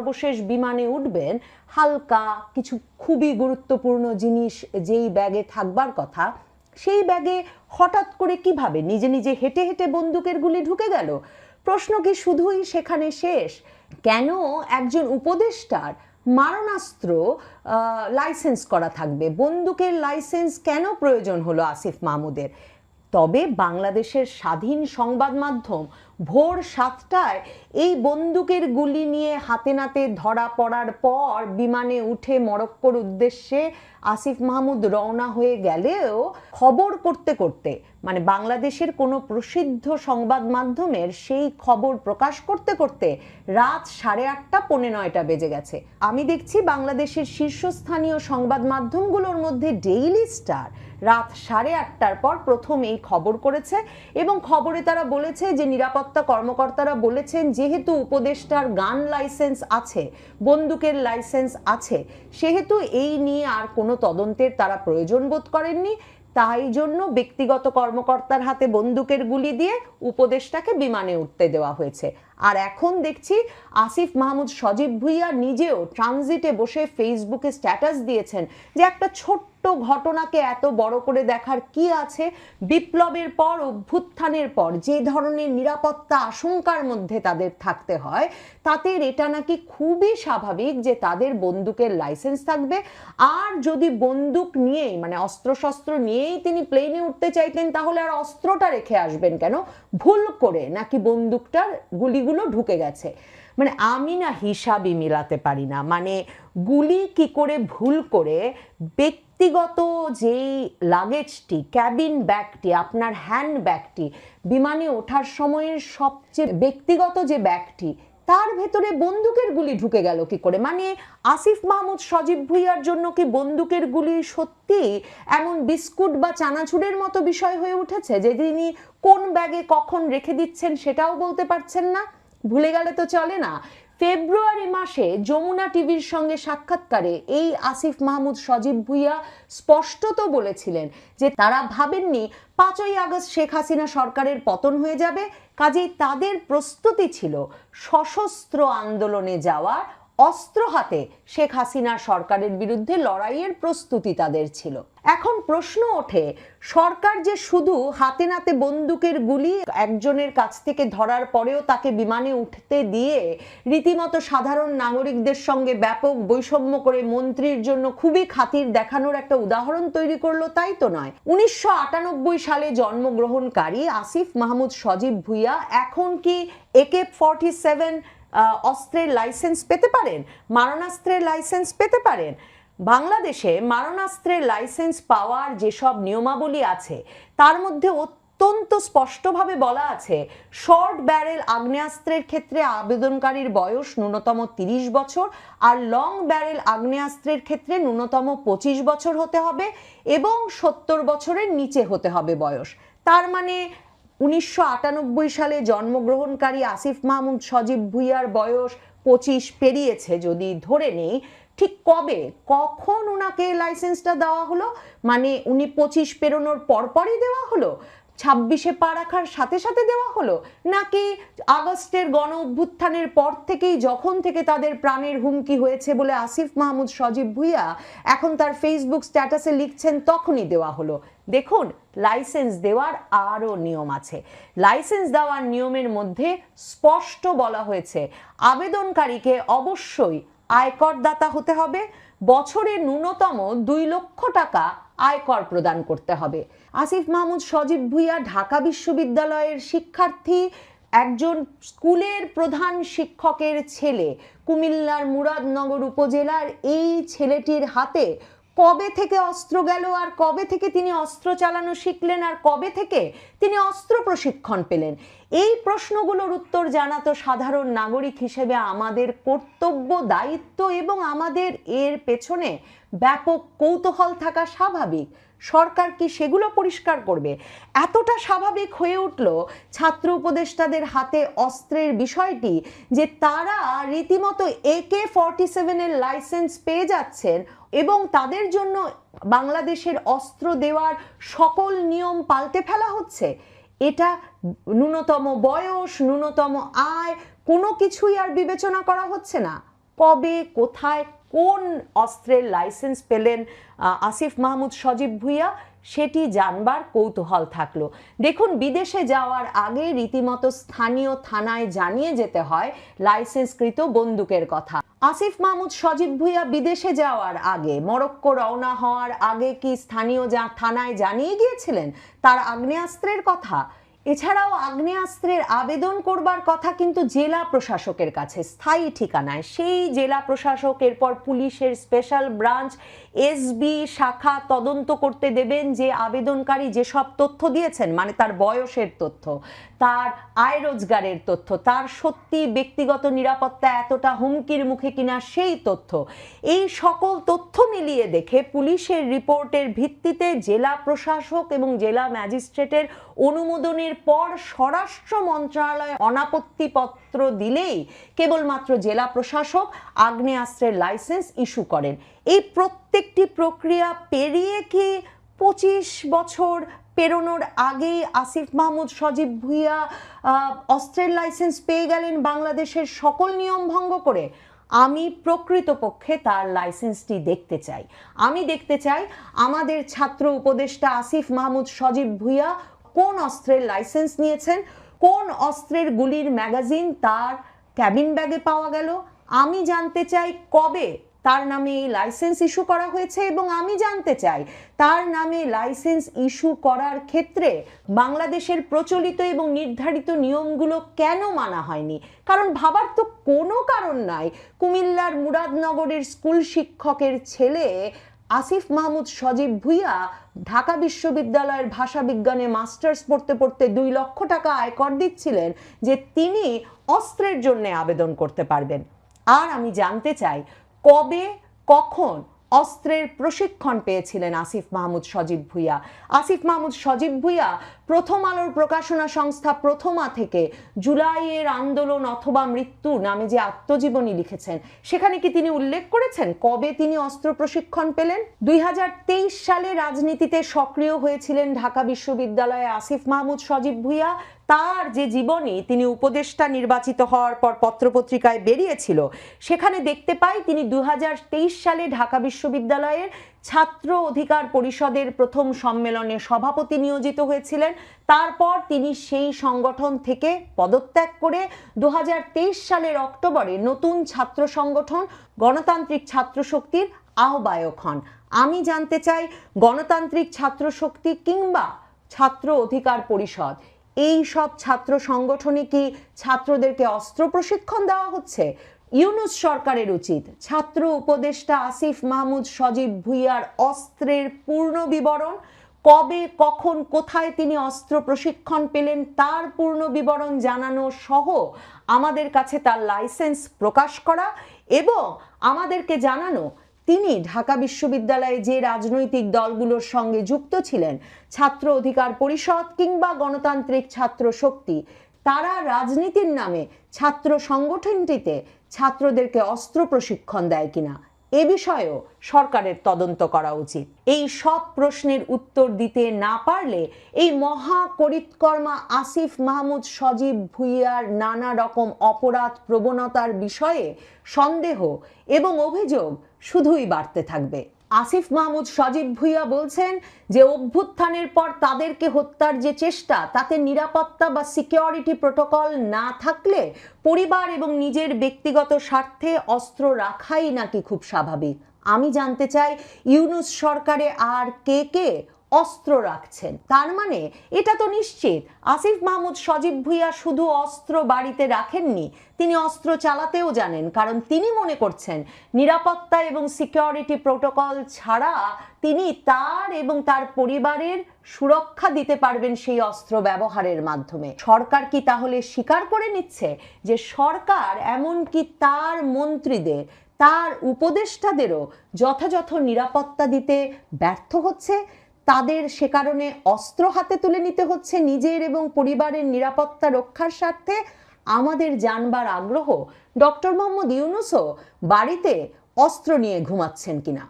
সর্বশেষ বিমানে উঠবেন, হালকা কিছু খুবই গুরুত্বপূর্ণ জিনিস যেই ব্যাগে থাকবার কথা, সেই ব্যাগে হঠাৎ করে কিভাবে নিজে নিজে হেঁটে হেঁটে বন্দুকের গুলি ঢুকে গেল? প্রশ্ন কি শুধুই সেখানে শেষ? কেন একজন উপদেষ্টার মারণাস্ত্র লাইসেন্স করা থাকবে? বন্দুকের লাইসেন্স কেন প্রয়োজন হলো আসিফ মাহমুদের? তবে বাংলাদেশের স্বাধীন সংবাদ মাধ্যম ভোর 7টায় এই বন্দুকের গুলি নিয়ে হাতে নাতে ধরা পড়ার পর বিমানে উঠে মরক্কোর উদ্দেশ্যে আসিফ মাহমুদ রওনা হয়ে গেলেও খবর করতে করতে, মানে বাংলাদেশের কোনো প্রসিদ্ধ সংবাদ মাধ্যমের সেই খবর প্রকাশ করতে করতে রাত 8:30 পৌনে 9টা বেজে গেছে। আমি দেখছি বাংলাদেশের শীর্ষস্থানীয় সংবাদ মাধ্যমগুলোর মধ্যে ডেইলি স্টার রাত 8:30টার পর প্রথম এই খবর করেছে এবং খবরে তারা বলেছে যে নিরাপত্তা কর্মকর্তারা বলেছেন যেহেতু উপদেষ্টার গান লাইসেন্স আছে, বন্দুকের লাইসেন্স আছে, সেহেতু এই নিয়ে আর কোনো তদন্তের তারা প্রয়োজন বোধ করেননি, তাই জন্য ব্যক্তিগত কর্মকর্তার হাতে বন্দুকের গুলি দিয়ে উপদেষ্টাকে বিমানে উঠতে দেওয়া হয়েছে। আর এখন দেখছি আসিফ মাহমুদ সজীব ভুইয়া নিজেও ট্রানজিটে বসে ফেসবুকে স্ট্যাটাস দিয়েছেন যে একটা ছোট্ট ঘটনাকে এত বড় করে দেখার কি আছে? বিপ্লবের পর, অভ্যুত্থানের পর যে ধরনের নিরাপত্তা আশঙ্কার মধ্যে তাদের থাকতে হয়, তাতে এটা নাকি খুবই স্বাভাবিক যে তাদের বন্দুকের লাইসেন্স থাকবে। আর যদি বন্দুক নিয়েই, মানে অস্ত্রশস্ত্র নিয়েই তিনি প্লেনে উঠতে চাইতেন, তাহলে আর অস্ত্রটা রেখে আসবেন কেন? ভুল করে নাকি বন্দুকটার গুলিগুলো ঢুকে গেছে? মানে আমি না হিসাবই মিলাতে পারি না। মানে গুলি কি করে ভুল করে ব্যক্তিগত যেই লাগেজটি, ক্যাবিন ব্যাগটি, আপনার হ্যান্ড ব্যাগটি, বিমানে ওঠার সময়ের সবচেয়ে ব্যক্তিগত যে ব্যাগটি, তার ভেতরে বন্দুকের গুলি ঢুকে গেল কি করে? মানে আসিফ মাহমুদ সজীব ভুইয়ার জন্য কি বন্দুকের গুলি সত্যি এমন বিস্কুট বা চানাচুরের মতো বিষয় হয়ে উঠেছে যে তিনি কোন ব্যাগে কখন রেখে দিচ্ছেন সেটাও বলতে পারছেন না? ভুলে গেলে তো চলে না। ফেব্রুয়ারি মাসে যমুনা টিভির সঙ্গে সাক্ষাৎকারে এই আসিফ মাহমুদ সজীব ভুইয়া স্পষ্টত বলেছিলেন যে তারা ভাবেননি 5ই আগস্ট শেখ হাসিনা সরকারের পতন হয়ে যাবে, কাজেই তাদের প্রস্তুতি ছিল সশস্ত্র আন্দোলনে যাওয়ার, অস্ত্র হাতে শেখ হাসিনা সরকারের বিরুদ্ধে লড়াইয়ের প্রস্তুতি তাদের ছিল। এখন প্রশ্ন ওঠে, সরকার যে শুধু হাতে নাতে বন্দুকের গুলি একজনের কাছ থেকে ধরার পরেও তাকে বিমানে উঠতে দিয়ে রীতিমতো সাধারণ নাগরিকদের সঙ্গে ব্যাপক বৈষম্য করে মন্ত্রীর জন্য খুবই খাতির দেখানোর একটা উদাহরণ তৈরি করলো, তাই তো নয়। 1998 সালে জন্মগ্রহণকারী আসিফ মাহমুদ সজীব ভুইয়া এখন কি AK-47 অস্ত্রের লাইসেন্স পেতে পারেন? মারণাস্ত্রের লাইসেন্স পেতে পারেন? বাংলাদেশে মারণাস্ত্রের লাইসেন্স পাওয়ার যেসব নিয়মাবলী আছে তার মধ্যে অত্যন্ত স্পষ্টভাবে বলা আছে শর্ট ব্যারেল আগ্নেয়াস্ত্রের ক্ষেত্রে আবেদনকারীর বয়স ন্যূনতম 30 বছর আর লং ব্যারেল আগ্নেয়াস্ত্রের ক্ষেত্রে ন্যূনতম 25 বছর হতে হবে এবং 70 বছরের নিচে হতে হবে বয়স। তার মানে 1998 সালে জন্মগ্রহণকারী আসিফ মাহমুদ সজীব ভুইয়ার বয়স 25 পেরিয়েছে যদি ধরে নেই, ঠিক কবে, কখন উনাকে লাইসেন্সটা দেওয়া হলো? মানে উনি 25 পেরোনোর পরপরই দেওয়া হলো? 26-এ পা রাখার সাথে সাথে দেওয়া হলো? নাকি আগস্টের গণ অভ্যুত্থানের পর থেকেই, যখন থেকে তাদের প্রাণের হুমকি হয়েছে বলে আসিফ মাহমুদ সজীব ভুইয়া এখন তার ফেসবুক স্ট্যাটাসে লিখছেন তখনই দেওয়া হলো? দেখুন, লাইসেন্স দেওয়ার আরও নিয়ম আছে। লাইসেন্স দেওয়ার নিয়মের মধ্যে স্পষ্ট বলা হয়েছে আবেদনকারীকে অবশ্যই আয়করদাতা হতে হবে, বছরে ন্যূনতম 2 লক্ষ টাকা আয়কর প্রদান করতে হবে। আসিফ মাহমুদ সজীব ভুইয়া ঢাকা বিশ্ববিদ্যালয়ের শিক্ষার্থী, একজন স্কুলের প্রধান শিক্ষকের ছেলে। কুমিল্লার মুরাদনগর উপজেলার এই ছেলেটির হাতে কবে থেকে অস্ত্র গেল, আর কবে থেকে তিনি অস্ত্র চালানো শিখলেন, আর কবে থেকে তিনি অস্ত্র প্রশিক্ষণ পেলেন? এই প্রশ্নগুলোর উত্তর জানা তো সাধারণ নাগরিক হিসেবে আমাদের কর্তব্য, দায়িত্ব, এবং আমাদের এর পেছনে ব্যাপক কৌতূহল থাকা স্বাভাবিক। সরকার কি সেগুলো পরিষ্কার করবে? এতটা স্বাভাবিক হয়ে উঠল ছাত্র উপদেষ্টাদের হাতে অস্ত্রের বিষয়টি যে তারা রীতিমতো AK-47 এর লাইসেন্স পেয়ে যাচ্ছেন এবং তাদের জন্য বাংলাদেশের অস্ত্র দেওয়ার সকল নিয়ম পাল্টে ফেলা হচ্ছে। এটা ন্যূনতম বয়স, ন্যূনতম আয়, কোনো কিছুই আর বিবেচনা করা হচ্ছে না। কবে, কোথায়, কোন অস্ত্রের লাইসেন্স পেলেন আসিফ মাহমুদ সজীব ভুঁইয়া, সেটি জানবার কৌতূহল থাকলো। দেখুন, বিদেশে যাওয়ার আগে রীতিমতো স্থানীয় থানায় জানিয়ে যেতে হয় লাইসেন্সকৃত বন্দুকের কথা। আসিফ মাহমুদ সজীব ভুঁইয়া বিদেশে যাওয়ার আগে, মরক্কো রওনা হওয়ার আগে কি স্থানীয় থানায় জানিয়ে গিয়েছিলেন তার আগ্নেয়াস্ত্রের কথা? এছাড়াও আগ্নেয়াস্ত্রের আবেদন করবার কথা কিন্তু জেলা প্রশাসকের কাছে, স্থায়ী ঠিকানায়। সেই জেলা প্রশাসক এরপর পুলিশের স্পেশাল ব্রাঞ্চ এসবি শাখা তদন্ত করতে দেবেন যে আবেদনকারী যেসব তথ্য দিয়েছেন, মানে তার বয়সের তথ্য, তার আয় রোজগারের তথ্য, তার সত্যি ব্যক্তিগত নিরাপত্তা এতটা হুমকির মুখে কিনা সেই তথ্য, এই সকল তথ্য মিলিয়ে দেখে পুলিশের রিপোর্টের ভিত্তিতে জেলা প্রশাসক এবং জেলা ম্যাজিস্ট্রেটের অনুমোদনের পর স্বরাষ্ট্র মন্ত্রণালয় অনাপত্তিপত্র দিলেই কেবলমাত্র জেলা প্রশাসক আগ্নেয়াস্ত্রের লাইসেন্স ইস্যু করেন। এই প্রত্যেকটি প্রক্রিয়া পেরিয়ে কি 25 বছর পেরোনোর আগেই আসিফ মাহমুদ সজীব ভুঁইয়া অস্ত্রের লাইসেন্স পেয়ে গেলেন বাংলাদেশের সকল নিয়ম ভঙ্গ করে? আমি প্রকৃতপক্ষে তার লাইসেন্সটি দেখতে চাই। আমি দেখতে চাই আমাদের ছাত্র উপদেষ্টা আসিফ মাহমুদ সজীব ভুঁইয়া কোন অস্ত্রের লাইসেন্স নিয়েছেন, কোন অস্ত্রের গুলির ম্যাগাজিন তার ক্যাবিন ব্যাগে পাওয়া গেল। আমি জানতে চাই কবে তার নামে এই লাইসেন্স ইস্যু করা হয়েছে, এবং আমি জানতে চাই তার নামে লাইসেন্স ইস্যু করার ক্ষেত্রে বাংলাদেশের প্রচলিত এবং নির্ধারিত নিয়মগুলো কেন মানা হয়নি। কারণ ভাবার তো কোনো কারণ নাই কুমিল্লার মুরাদনগরের স্কুল শিক্ষকের ছেলে আসিফ মাহমুদ সজীব ভুঁইয়া ঢাকা বিশ্ববিদ্যালয়ের ভাষা বিজ্ঞানে মাস্টার্স পড়তে পড়তে 2 লক্ষ টাকা আয়কর দিচ্ছিলেন যে তিনি অস্ত্রের জন্য আবেদন করতে পারবেন। আর আমি জানতে চাই কবে, কখন অস্ত্রের প্রশিক্ষণ পেয়েছিলেন আসিফ মাহমুদ সজীব ভুঁইয়া। আসিফ মাহমুদ সজীব ভুঁইয়া প্রথম আলোর প্রকাশনা সংস্থা প্রথমা থেকে জুলাইয়ের আন্দোলন অথবা মৃত্যু নামে যে আত্মজীবনী লিখেছেন, সেখানে কি তিনি উল্লেখ করেছেন কবে তিনি অস্ত্র প্রশিক্ষণ পেলেন? 2023 সালে রাজনীতিতে সক্রিয় হয়েছিলেন ঢাকা বিশ্ববিদ্যালয়ে আসিফ মাহমুদ সজীব ভুঁইয়া। তার যে জীবনী তিনি উপদেষ্টা নির্বাচিত হওয়ার পর পত্রপত্রিকায় বেরিয়েছিল, সেখানে দেখতে পাই তিনি 2023 সালে ঢাকা বিশ্ববিদ্যালয়ের ছাত্র অধিকার পরিষদের প্রথম সম্মেলনে সভাপতি নিয়োজিত হয়েছিলেন। তারপর তিনি সেই সংগঠন থেকে পদত্যাগ করে 2023 সালের অক্টোবরে নতুন ছাত্র সংগঠন গণতান্ত্রিক ছাত্র শক্তির আহ্বায়ক হন। আমি জানতে চাই গণতান্ত্রিক ছাত্র শক্তি কিংবা ছাত্র অধিকার পরিষদ, এই সব ছাত্র সংগঠনে কি ছাত্রদেরকে অস্ত্র প্রশিক্ষণ দেওয়া হচ্ছে? ইউনূস সরকারের উচিত ছাত্র উপদেষ্টা আসিফ মাহমুদ সজীব ভুঁইয়ার অস্ত্রের পূর্ণ বিবরণ, কবে, কখন, কোথায় তিনি অস্ত্র প্রশিক্ষণ পেলেন তার পূর্ণ বিবরণ জানানো সহ আমাদের কাছে তার লাইসেন্স প্রকাশ করা, এবং আমাদেরকে জানানো তিনি ঢাকা বিশ্ববিদ্যালয়ে যে রাজনৈতিক দলগুলোর সঙ্গে যুক্ত ছিলেন, ছাত্র অধিকার পরিষদ কিংবা গণতান্ত্রিক ছাত্র শক্তি, তারা রাজনীতির নামে ছাত্র সংগঠনটিতে ছাত্রদেরকে অস্ত্র প্রশিক্ষণ দেয় কিনা, এ বিষয়েও সরকারের তদন্ত করা উচিত। এই সব প্রশ্নের উত্তর দিতে না পারলে এই মহা করিতকর্মা আসিফ মাহমুদ সজীব ভুঁইয়ার নানা রকম অপরাধ প্রবণতার বিষয়ে সন্দেহ এবং অভিযোগ শুধুই বাড়তে থাকবে। আসিফ মাহমুদ সজীব ভুঁইয়া বলছেন যে অভ্যুত্থানের পর তাদেরকে হত্যার যে চেষ্টা, তাতে নিরাপত্তা বা সিকিউরিটি প্রোটোকল না থাকলে পরিবার এবং নিজের ব্যক্তিগত স্বার্থে অস্ত্র রাখাই নাকি খুব স্বাভাবিক। আমি জানতে চাই ইউনূস সরকারে আর কে কে অস্ত্র রাখছেন? তার মানে এটা তো নিশ্চিত আসিফ মাহমুদ সজীব ভুঁইয়া শুধু অস্ত্র বাড়িতে রাখেননি, তিনি অস্ত্র চালাতেও জানেন। কারণ তিনি মনে করছেন নিরাপত্তা এবং সিকিউরিটি প্রোটোকল ছাড়া তিনি তার এবং তার পরিবারের সুরক্ষা দিতে পারবেন সেই অস্ত্র ব্যবহারের মাধ্যমে। সরকার কি তাহলে স্বীকার করে নিচ্ছে যে সরকার এমনকি তার মন্ত্রীদের, তার উপদেষ্টাদেরও যথাযথ নিরাপত্তা দিতে ব্যর্থ হচ্ছে? তাদের সে কারণে অস্ত্র হাতে তুলে নিতে হচ্ছে নিজের এবং পরিবারের নিরাপত্তা রক্ষার স্বার্থে? আমাদের জানবার আগ্রহ ডক্টর মোহাম্মদ ইউনূসও বাড়িতে অস্ত্র নিয়ে ঘুমাচ্ছেন কিনা।